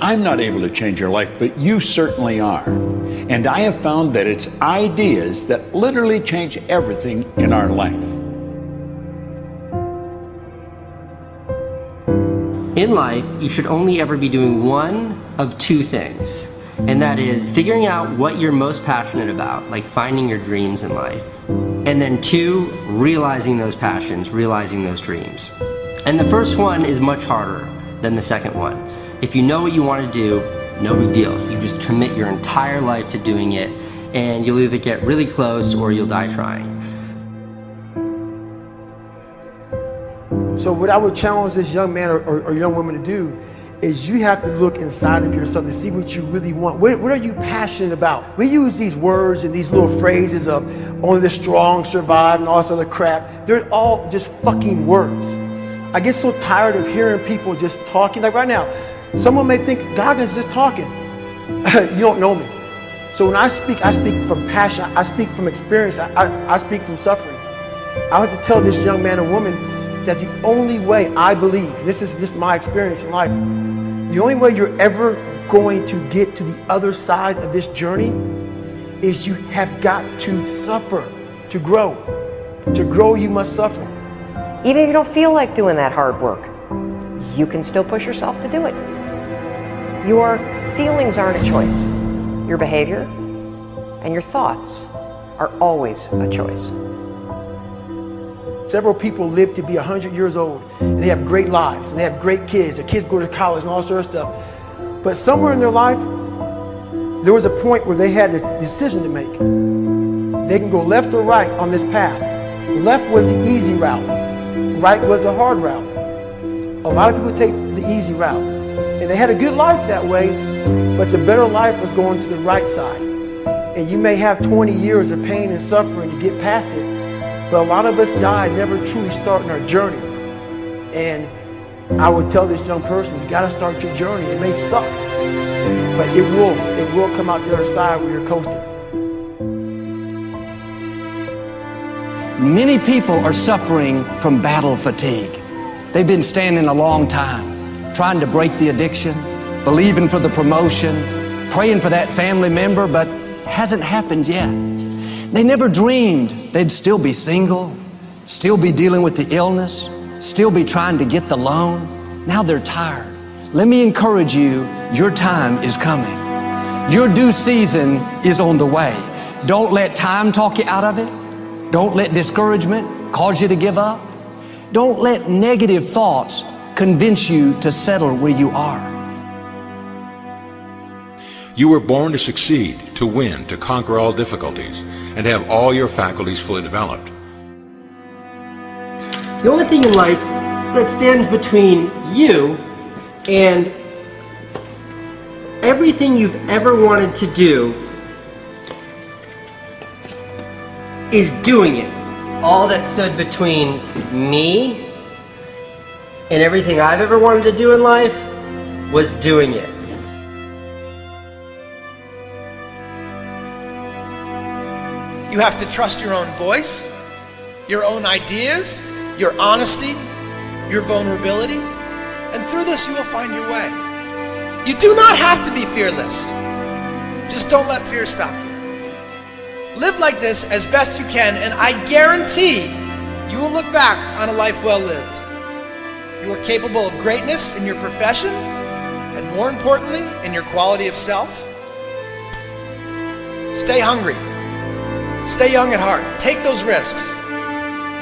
I'm not able to change your life, but you certainly are. And I have found that it's ideas that literally change everything in our life. In life, you should only ever be doing one of two things, and that is figuring out what you're most passionate about, like finding your dreams in life. And then two, realizing those passions, realizing those dreams. And the first one is much harder than the second one. If you know what you want to do, no big deal. You just commit your entire life to doing it, and you'll either get really close or you'll die trying. So what I would challenge this young man or young woman to do is you have to look inside of yourself to see what you really want. What are you passionate about? We use these words and these little phrases of only the strong survive and all this other crap. They're all just fucking words. I get so tired of hearing people just talking. Like right now, someone may think Goggins is just talking. You don't know me. So when I speak from passion. I speak from experience. I speak from suffering. I have to tell this young man or woman that the only way I believe, this is just my experience in life, the only way you're ever going to get to the other side of this journey is you have got to suffer to grow. To grow, you must suffer. Even if you don't feel like doing that hard work, you can still push yourself to do it. Your feelings aren't a choice. Your behavior and your thoughts are always a choice. Several people live to be 100 years old, and they have great lives, and they have great kids. Their kids go to college and all sort of stuff. But somewhere in their life, there was a point where they had a decision to make. They can go left or right on this path. Left was the easy route. Right was the hard route. A lot of people take the easy route. And they had a good life that way, but the better life was going to the right side. And you may have 20 years of pain and suffering to get past it. But a lot of us die never truly starting our journey. And I would tell this young person, you gotta start your journey. It may suck, but it will come out the other side where you're coasting. Many people are suffering from battle fatigue. They've been standing a long time, trying to break the addiction, believing for the promotion, praying for that family member, but hasn't happened yet. They never dreamed they'd still be single, still be dealing with the illness, still be trying to get the loan. Now they're tired. Let me encourage you, your time is coming. Your due season is on the way. Don't let time talk you out of it. Don't let discouragement cause you to give up. Don't let negative thoughts convince you to settle where you are. You were born to succeed, to win, to conquer all difficulties, and have all your faculties fully developed. The only thing in life that stands between you and everything you've ever wanted to do is doing it. All that stood between me and everything I've ever wanted to do in life was doing it. You have to trust your own voice, your own ideas, your honesty, your vulnerability, and through this you will find your way. You do not have to be fearless. Just don't let fear stop you. Live like this as best you can, and I guarantee you will look back on a life well lived. You are capable of greatness in your profession, and more importantly, in your quality of self. Stay hungry. Stay young at heart. Take those risks.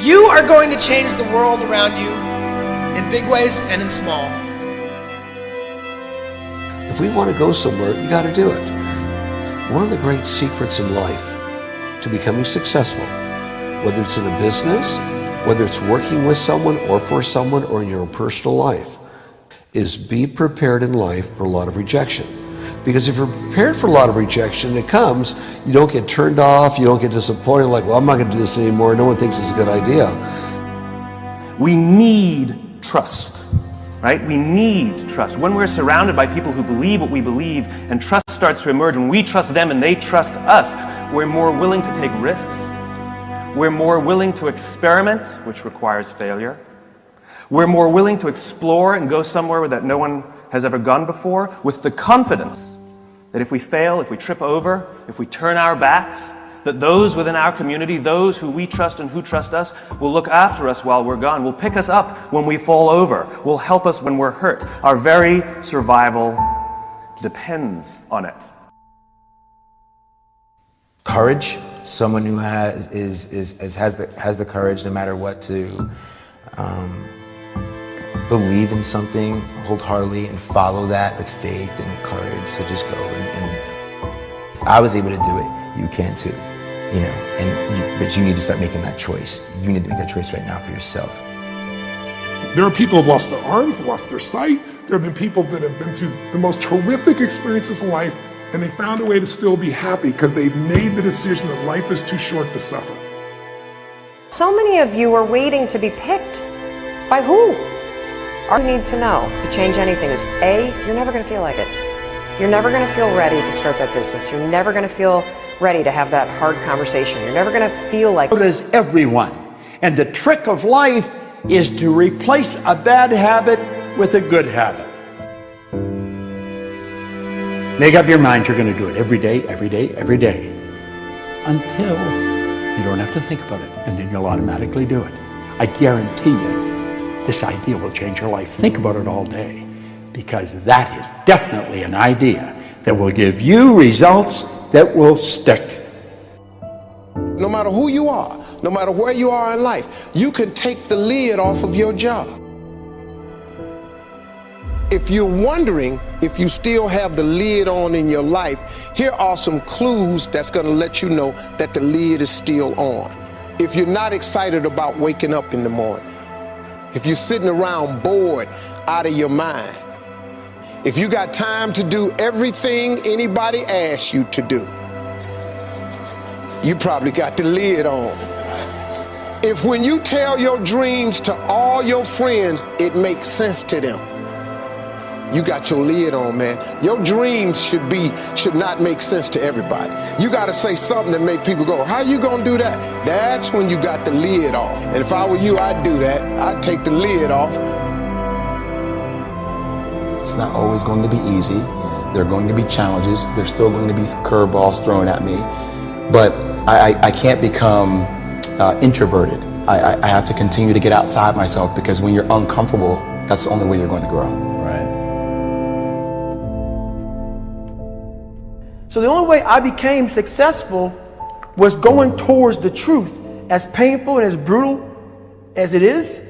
You are going to change the world around you in big ways and in small. If we want to go somewhere, you got to do it. One of the great secrets in life to becoming successful, whether it's in a business, whether it's working with someone or for someone or in your own personal life, is be prepared in life for a lot of rejection. Because if you're prepared for a lot of rejection, it comes, you don't get turned off, you don't get disappointed, like, well, I'm not going to do this anymore, no one thinks it's a good idea. We need trust, right? We need trust. When we're surrounded by people who believe what we believe and trust starts to emerge, when we trust them and they trust us, we're more willing to take risks. We're more willing to experiment, which requires failure. We're more willing to explore and go somewhere that no one has ever gone before, with the confidence that if we fail, if we trip over, if we turn our backs, that those within our community, those who we trust and who trust us, will look after us while we're gone, will pick us up when we fall over, will help us when we're hurt. Our very survival depends on it. Courage, someone who has the courage no matter what to believe in something wholeheartedly and follow that with faith and courage to just go. And if I was able to do it, you can too. You know, but you need to start making that choice. You need to make that choice right now for yourself. There are people who've lost their arms, lost their sight. There have been people that have been through the most horrific experiences in life, and they found a way to still be happy because they've made the decision that life is too short to suffer. So many of you are waiting to be picked. By who? All you need to know to change anything is A, you're never going to feel like it. You're never going to feel ready to start that business. You're never going to feel ready to have that hard conversation. You're never going to feel like... So does everyone. And the trick of life is to replace a bad habit with a good habit. Make up your mind you're going to do it every day, every day, every day. Until you don't have to think about it. And then you'll automatically do it. I guarantee you, this idea will change your life. Think about it all day. Because that is definitely an idea that will give you results that will stick. No matter who you are, no matter where you are in life, you can take the lid off of your job. If you're wondering if you still have the lid on in your life, here are some clues that's going to let you know that the lid is still on. If you're not excited about waking up in the morning, if you're sitting around bored out of your mind, if you got time to do everything anybody asks you to do, you probably got the lid on. If when you tell your dreams to all your friends, it makes sense to them, you got your lid on, man. Your dreams should not make sense to everybody. You got to say something that make people go, how you gonna do that? That's when you got the lid off. And if I were you, I'd do that. I'd take the lid off. It's not always going to be easy. There are going to be challenges. There's still going to be curveballs thrown at me. But I can't become introverted. I have to continue to get outside myself, because when you're uncomfortable, that's the only way you're going to grow. Right. So the only way I became successful was going towards the truth. As painful and as brutal as it is,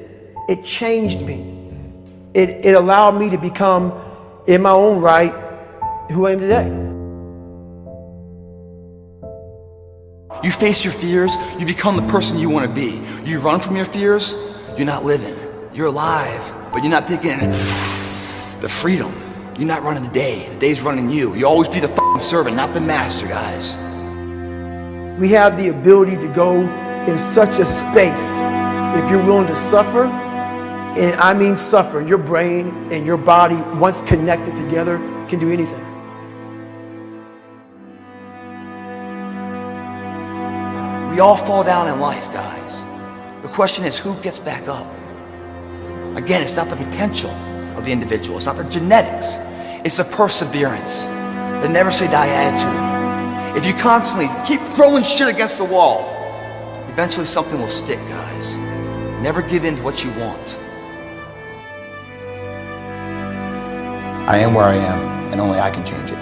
it changed me. It allowed me to become, in my own right, who I am today. You face your fears, you become the person you want to be. You run from your fears, you're not living. You're alive, but you're not taking the freedom. You're not running the day. The day's running you. You always be the f***ing servant, not the master, guys. We have the ability to go in such a space if you're willing to suffer. And I mean suffer. Your brain and your body, once connected together, can do anything. We all fall down in life, guys. The question is, who gets back up? Again, it's not the potential of the individual. It's not the genetics. It's the perseverance, the never say die attitude. If you constantly keep throwing shit against the wall, eventually something will stick, guys. Never give in to what you want. I am where I am, and only I can change it.